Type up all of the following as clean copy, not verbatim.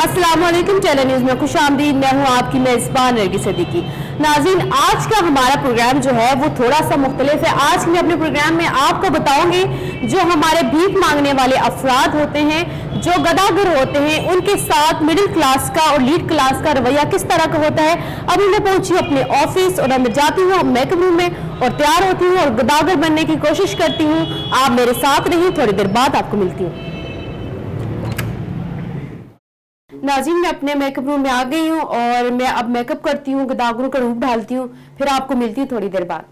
अस्सलामुअलैकुम tele news में खुशामदीद। मैं हूं आपकी मेज़बान नरगिस सिद्दीकी। नाज़रीन, आज का हमारा प्रोग्राम जो है वो थोड़ा सा मुख्तलिफ है। आज मैं अपने प्रोग्राम में आपको बताऊंगी जो हमारे भीख मांगने वाले अफराद होते हैं, जो गदागर होते हैं, उनके साथ मिडिल क्लास का और लीड क्लास का रवैया किस तरह का होता है। अभी मैं पहुंची अपने ऑफिस और मैं जाती हूँ मेकअप रूम में और तैयार होती हूँ और गदागर बनने की कोशिश करती हूँ। आप मेरे साथ रहिए, थोड़ी देर बाद आपको मिलती हूँ। नाज़रीन, मैं अपने मेकअप रूम में आ गई हूँ और मैं अब मेकअप करती हूँ, गदागरों का रूप ढालती हूँ, फिर आपको मिलती हूँ थोड़ी देर बाद।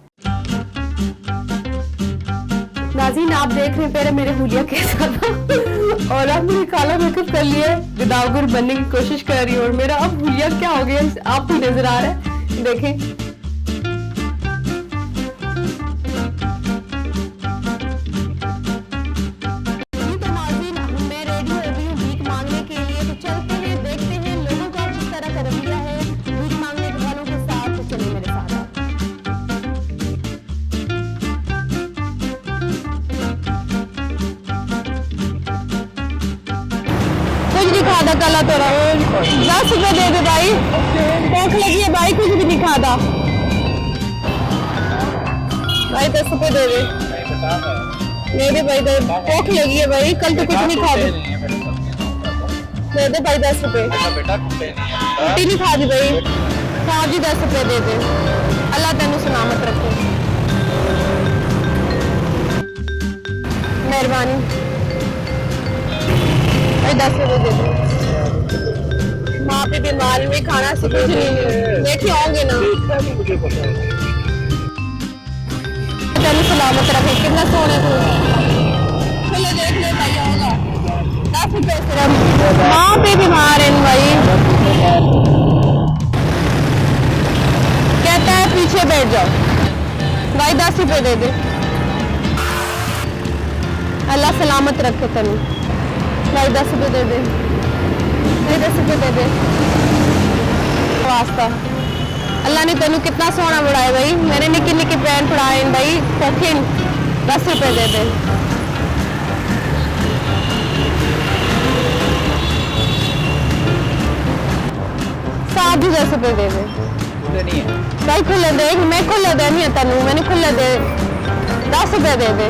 नाज़रीन, आप देख रहे हैं पहले मेरे हुलिया कैसा था और अब मैंने काला मेकअप कर लिया, गदागर बनने की कोशिश कर रही हूँ और मेरा अब हुलिया क्या हो गया आपको नजर आ रहा है। देखें, खादा कला तो 10 रुपए दे दे भाई, भूख लगी है भाई, कुछ भी नहीं खाता भाई, 10 रुपए दे दे भाई, भूख लगी है भाई, कल तो कुछ नहीं खा दे भाई, 10 रुपए रोटी नहीं खा दी भाई, हाँ जी 10 रुपए दे दे, अल्लाह तेनू सलामत रखे, मेहरबानी भाई, 10 रुपए दे दे। माँ पे बीमार में खाना से कुछ नहीं लेके आओगे ना, चलो सलामत रखे, कितना सोने को चलो देख ले भाई, होगा 10 रुपए सिर्फ। माँ पे बीमार है भाई, कहता है पीछे बैठ जाओ भाई, 10 रुपए दे दे, अल्लाह सलामत रखे तेनू भाई, 10 रुपए दे दे भाई, 10 रुपए दे दे वास्ता, अल्लाह ने तेनू कितना सोना बढ़ाया भाई, मैंने निकी निकी पैन पढ़ाए भाई, कोकिन 10 रुपए दे दे, साथ भी 10 रुपए दे दे भाई, खुले दे, मैं खुले दे नहीं है तेनू, मैंने खुले दे 10 रुपए दे दे,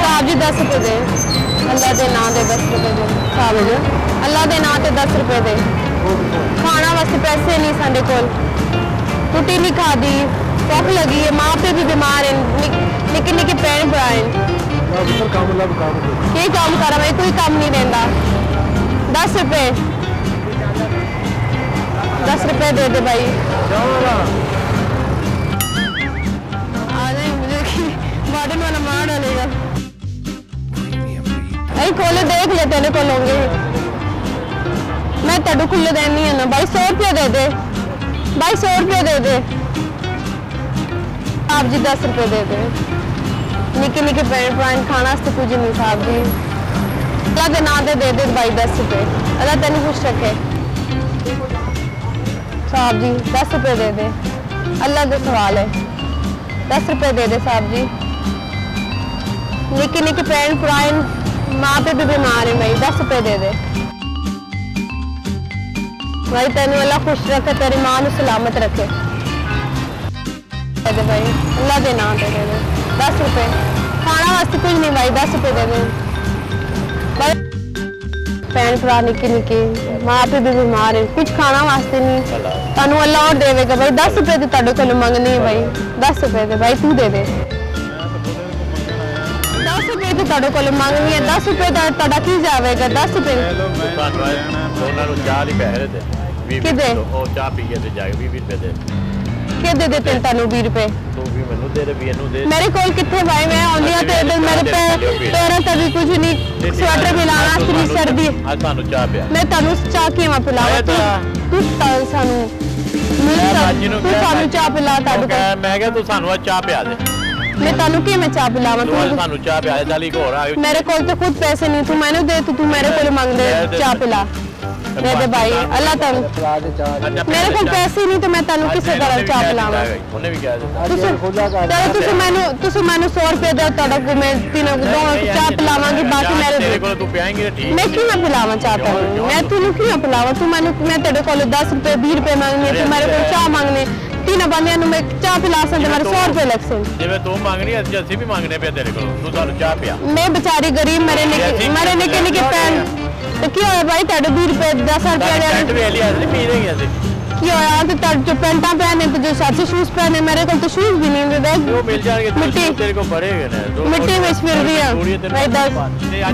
साथ भी 10 रुपए दे, अल्लाह दे ना दे 10 रुपए दे, अल्लाह दे ना ते 10 रुपए दे, खाना वास्ते पैसे नहीं साडे कोल, रोटी नहीं खा दी, भूख लगी है, माँ पे भी बीमार है, निक्के निक्के पैन पड़ाए, की काम करा भाई, कोई काम नहीं देता, 10 रुपए 10 रुपए दे दे भाई, वार्डन वाला मार डालेगा, खोले देख ले तेरे को लोगे, मैं तेरे खुले देनी है ना भाई, 100 रुपये दे दे भाई, 100 रुपये दे दे, आप जी 10 रुपये दे दे, निके निके पैन खाना से कुछ नहीं साहब जी, अल्लाह दे ना दे दे भाई 10 रुपये, अल्लाह तेन खुश रखे साहब जी, 10 रुपये दे दे, अल्लाह का सवाल है, 10 रुपये दे दे साहब जी, निके निके पैन पुरान, माँ पे भी बीमार है भाई, 10 रुपए दे दे भाई, तेन अल्लाह खुश रखे, तेरी माँ को सलामत रखे, दे दे भाई, अल्लाह दे ना दे दे 10 रुपए, खाना वास्ते कुछ नहीं भाई, 10 रुपए दे दे भाई, भैन भरा निकी निकी, माँ पे भी बीमार है, कुछ खाना वास्ते नहीं, तेन अल्लाह और देगा भाई, 10 रुपए तो तेरे को मंगनी है भाई, 10 रुपए दे भाई, तू दे दे, 10 रुपए तो तेरे को मंगनी है, 10 रुपए का की जाएगा, 10 रुपए कि दे तेन 20 रुपए मेरे कोल कितने भाई, मैं आउंदी हां ते मेरे पैरों ते भी कुछ नहीं, स्वेटर भी लाना इतनी सर्दी, मैं तेनू चाह किवें पिलावां, तू सानू तू सानू चाह पिला, मैं क्या तू सानू चाह पिया दे, मैं तेनू किवें चाह पिलावां, तू सानू चाह पिया दे, चल एक होर आ, मेरे कोल तो खुद पैसे नहीं, तू मैनू दे, तू मेरे कोल मंग दे चाह पिला, दे दे भाई अल्लाह तैनू मेरे को पैसे नहीं तो मैं तैनू किसे तरह चाह पिलावां ਉਹਨੇ ਵੀ ਕਿਹਾ ਦਿੱਤਾ चलो तुसी मैनू 100 रुपए दे तोड़ा को मैं तीनों को दो चाह पिलावांगी बाकी ਤੇਰੇ मेरे ਕੋਲ ਤੂੰ ਪਿਆਏਂਗੀ ਤਾਂ ਠੀਕ मैं क्यों ना पिलावा चाहता हूँ मैं तैनू क्यों ना पिलावा तू मैनू मैं तेरे को 10 रुपए 20 रुपए मांगने तू मेरे को चाह मांगने तीनों बंदे मैं चाह पिला सकते मेरे 100 रुपए लग सकते ਜਿਵੇਂ ਤੂੰ ਮੰਗਣੀ ਅਸੀਂ ਵੀ ਮੰਗਨੇ ਪਿਆ ਤੇਰੇ ਕੋਲ ਤੂੰ ਸਾਨੂੰ ਚਾਹ ਪਿਆ मैं बेचारी गरीब मेरे निके निके पैन तो की होया भाई तेरे 20 रुपए 10 रुपए ਪੈਂਟ ਵੀ ਲਈ ਅਸੀਂ ਪੀ ਰਹੀ ਅਸੀਂ की होया तो तेरे जो पैंटा पहने तो जो साथी शूज पहने मेरे को तो शूज भी नहीं दे ਉਹ ਮਿਲ ਜਾਣਗੇ ਮਿੱਟੀ ਤੇਰੇ ਕੋਲ ਬੜੇ ਹੈਗੇ ਨੇ मिट्टी में फिर रही है भाई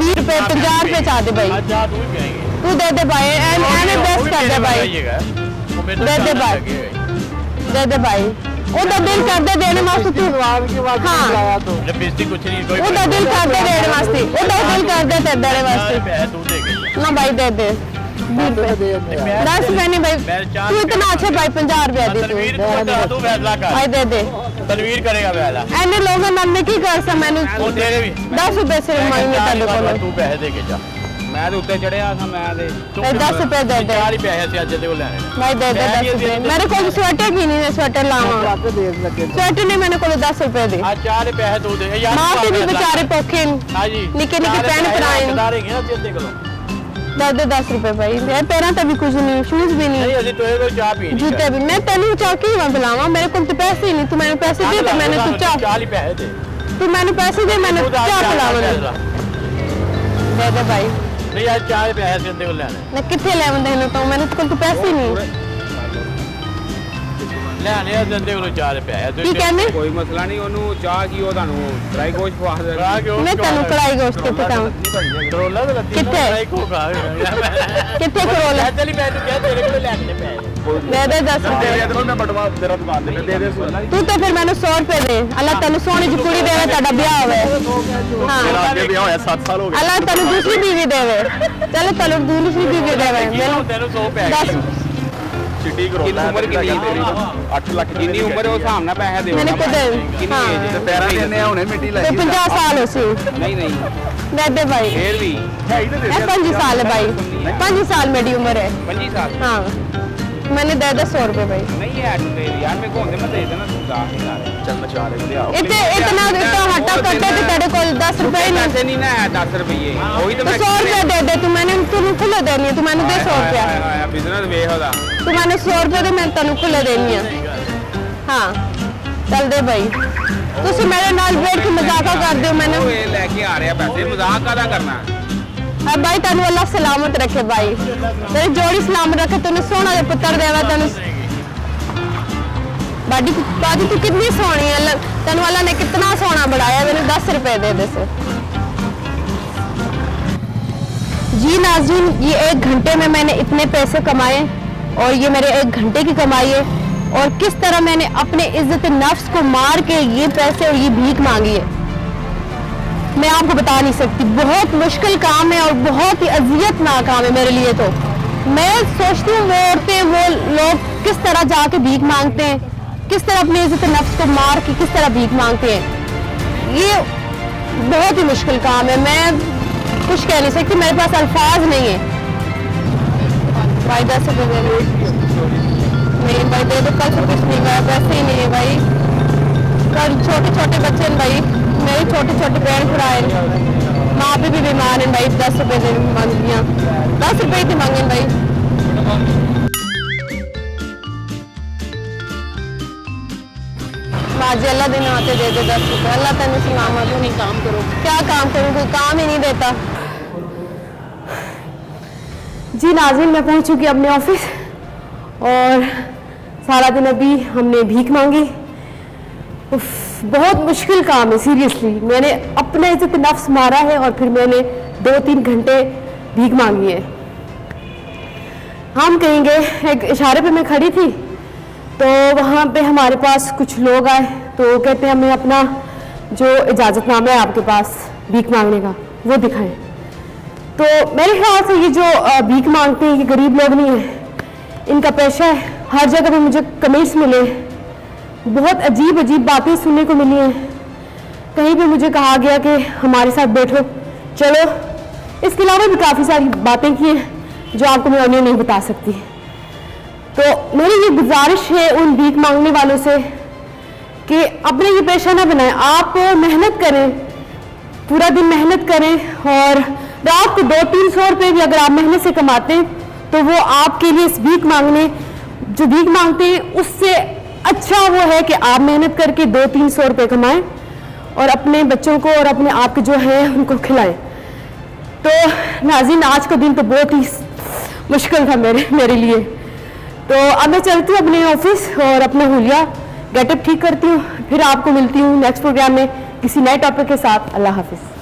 20 रुपए 50 रुपए चाह दे भाई ਅੱਜ ਆ ਤੂੰ ਵੀ ਪਿਆਏਂਗੀ तू दे दे भाई एने बेस्ट कर दे भाई दे दे भाई दे दे भाई ਉਹਦਾ ਦਿਲ ਕਰਦੇ ਦੇਣ ਵਾਸਤੇ ਤੂੰ ਹਾਂ ਲਿਪਸਟਿਕ ਕੁਛ ਨਹੀਂ ਕੋਈ ਉਹਦਾ ਦਿਲ ਕਰਦੇ ਦੇਣ ਵਾਸਤੇ ਉਹਦਾ ਦਿਲ ਕਰਦੇ ਤੇ ਦੇਣ ਵਾਸਤੇ ਪੈਸੇ ਤੂੰ ਦੇ ਗਈ ना भाई दे दे 10 रुपए नहीं भाई तू इतना अच्छा भाई 50 रुपया दे ਤਨਵੀਰ ਤੂੰ ਫੈਸਲਾ ਕਰ भाई दे दे ਤਨਵੀਰ ਕਰੇਗਾ ਫੈਸਲਾ ਐਨੇ ਲੋਕਾਂ ਨਾਲ ਮੈਂ ਕੀ ਕਰ ਸਕਾਂ ਮੈਨੂੰ ਉਹ ਤੇਰੇ ਵੀ 10 रुपए सिर्फ मांगने ਤੁਹਾਡੇ ਕੋਲ ਤੂੰ ਪੈਸੇ ਦੇ ਕੇ ਜਾ ਮੈਂ ਤੇ ਉੱਤੇ ਚੜਿਆ ਸਾਂ ਮੈਂ ਤੇ भाई 10 रुपए दे दे 40 ਪੈਸੇ ਅਸੀਂ ਅੱਜ ਦੇ ਕੋਲ ਲੈਣੇ ਨੇ भाई दे दे 10 रुपए मेरे को स्वेटर भी नहीं है स्वेटर लावा स्वेटर नहीं मैंने को 10 रुपए दे ਆ 40 ਪੈਸੇ ਤੂੰ ਦੇ ਯਾਰ मां के भी बेचारे पौखे ਹਾਂ ਜੀ निके निके पैन पराए ਦਾਰੇ ਗਿਆ ਅੱਜ ਦੇ ਕੋਲ दे 10 रुपए भाई मेरे पैरों पे भी कुछ नहीं शूज भी नहीं ਨਹੀਂ ਅਸੀਂ ਤੇਰੇ ਕੋਲ ਚਾਹ ਪੀਣੀ जूते भी मैं तेन चाह क्यों मैं बुलावा मेरे को तो पैसे ही नहीं तू मैंने पैसे दे तो मैंने तू चाह 40 पैसे ਦੇ तू मैंने पैसे दे मैंने चाह पिलावा दे दे भाई ਨਹੀਂ ਅੱਜ 40 ਪੈਸੇ ਅਸੀਂ ਦੇ ਕੋਲ ਲੈਣੇ मैं कितने लेवन देने तो मैंने तो कोई पैसे ही नहीं ਲੈਣੇ ਆ ਦਿੰਦੇ ਕੋਲ 40 ਪੈਸੇ की कहने ਕੋਈ ਮਸਲਾ ਨਹੀਂ ਉਹਨੂੰ ਚਾਹ ਕੀ ਉਹ ਤੁਹਾਨੂੰ ਡਰਾਈ ਗੋਸ਼ ਪਵਾ ਦੇ ਆ ਕਿਉਂ मैं तेन कढ़ाई गोश्त के पिटाऊं ਕਰੋਲਾ ਦੇ ਲੱਤੀ ਕਿੱਥੇ? ਕੋ ਖਾ कितने करोल ਚਲੀ ਮੈਂ ਤੂੰ ਕਹਿ ਤੇਰੇ ਕੋਲ ਲੈਣੇ ਪੈਸੇ दे दे 10 रुपए ਮੈਂ ਬਟਵਾ ਤੇਰਾ ਦੁਕਾਨ ਦੇ ਦੇ ਦੇ तू तो फिर मैंने 100 रुपए दे अल्लाह तेन सोनी जी कुड़ी देवे तेरा ब्याह होवे हाँ ਅੱਗੇ ਵਿਆਹ ਹੋਇਆ 7 ਸਾਲ ਹੋ ਗਏ अल्लाह तेन दूसरी बीवी देवे चलो तेन दूसरी बीवी देवे ਤੈਨੂੰ 100 ਪੈਸੇ 10 ਚਿੱਟੀ ਕਰੋ ਕਿੰਨੀ ਉਮਰ ਕਿੰਨੀ ਤੇਰੀ 8 ਲੱਖ ਕਿੰਨੀ ਉਮਰ ਉਹ ਹਿਸਾਬ ਨਾਲ ਪੈਸੇ ਦਿਓ मैंने खुद ਕਿੰਨੀ हाँ ਏਜ ਤੇ ਪੈਰਾਂ ਦੇ ਇੰਨੇ ਹੁਣੇ ਮਿੱਟੀ तो ਲਾਈ 50 साल हो सी ਨਹੀਂ ਨਹੀਂ दे दे भाई ਫੇਰ ਵੀ ਹੈ ਹੀ ਤੇ ए 5 साल है भाई 5 साल मेरी उम्र है 25 ਸਾਲ हाँ मैंने दे 100 रुपए भाई ਨਹੀਂ ਹੈ ਤੂੰ ਤੇ ਯਾਰ ਮੈਂ ਕੋਹਦੇ ਮੈਂ ਦੇ ਦੇਣਾ ਤੂੰ 10000 ਚੱਲ ਮੈਂ ਚਾਹ ਲੈ ਲਿਆ इतना हटा करते थे तेरे को 10 रुपए ही नहीं ਪੈਸੇ ਨਹੀਂ ਨਾ ਹੈ 10 ਰੁਪਏ ਉਹੀ ਤਾਂ तो 100 रुपया दे दे तू मैंने तू खुले देनी है तू मैंने दे 100 रुपया ਬਿਜ਼ਨਸ ਵੇਖ ਉਹਦਾ तू मैंने 100 रुपए दे मैं तेन खुले देनी है हाँ चल दे भाई तुसी मेरे नाल बैठ के मजाक कर दियो मैंने ਉਹ ਇਹ ਲੈ ਕੇ ਆ ਰਿਹਾ ਪੈਸੇ मजाक ਕਾਹਦਾ करना अब भाई तेन अल्लाह सलामत रखे भाई तेरी जोड़ी सलामत रखे तेन सोना दे पुत्र देवा तेन बाजी तू कितनी सोनी है तेन अल्लाह ने कितना सोना बढ़ाया मैंने 10 रुपए दे दे से जी नाज़रीन ये 1 घंटे में मैंने इतने पैसे कमाए और ये मेरे 1 घंटे की कमाई है और किस तरह मैंने अपने इज्जत नफ्स को मार के ये पैसे और ये भीख मांगी है मैं आपको बता नहीं सकती बहुत मुश्किल काम है और बहुत ही अजियतनाक काम है मेरे लिए तो मैं सोचती हूँ वो औरतें वो लोग किस तरह जाके भीख मांगते हैं किस तरह अपनी इज्जत नफ्स को मार के किस तरह भीख मांगते हैं ये बहुत ही मुश्किल काम है मैं कुछ कह नहीं सकती मेरे पास अल्फाज नहीं है भाई 10 रुपये दे दो नहीं भाई दे दो कल से कुछ नहीं गया पैसे ही नहीं है भाई कल छोटे छोटे बच्चे हैं भाई मेरे छोटे छोटे बहन भरा माँ पे भी बीमार हैं भाई 10 रुपए दे मांग दिया 10 रुपए ही मांगे भाई बाजी अल्लाह दिन आते दे दे 10 रुपए अल्लाह तेन सलामत नहीं काम करो क्या काम करूँ कोई काम ही नहीं देता जी नाज़रीन मैं पहुंच चुकी अपने ऑफिस और सारा दिन अभी हमने भीख मांगी उफ, बहुत मुश्किल काम है सीरियसली मैंने अपने इज्जत नफ्स मारा है और फिर मैंने 2-3 घंटे भीख मांगी है हम कहेंगे एक इशारे पे मैं खड़ी थी तो वहाँ पे हमारे पास कुछ लोग आए तो कहते हैं हमें अपना जो इजाज़तनामा है आपके पास भीख मांगने का वो दिखाएं तो मेरे ख्याल से ये जो भीख मांगते हैं ये गरीब लोग नहीं है इनका पेशा है हर जगह पे मुझे कमेंट्स मिले बहुत अजीब अजीब बातें सुनने को मिली हैं कहीं पे मुझे कहा गया कि हमारे साथ बैठो चलो इसके अलावा भी काफ़ी सारी बातें की हैं जो आपको मैं ऑडियो नहीं बता सकती। तो मेरी ये गुजारिश है उन भीख मांगने वालों से कि अपने ये पेशा ना बनाएं, आप मेहनत करें, पूरा दिन मेहनत करें और रात को 200-300 रुपये भी अगर आप मेहनत से कमाते हैं तो वो आपके लिए इस भीख मांगते हैं उससे अच्छा वो है कि आप मेहनत करके 200-300 रुपये कमाएं और अपने बच्चों को और अपने आप के जो है उनको खिलाएं। तो नाज़रीन, आज का दिन तो बहुत ही मुश्किल था मेरे लिए। तो अब मैं चलती हूँ अपने ऑफिस और अपना हुलिया गेटअप ठीक करती हूँ, फिर आपको मिलती हूँ नेक्स्ट प्रोग्राम में किसी नए टॉपिक के साथ। अल्लाह हाफिज़।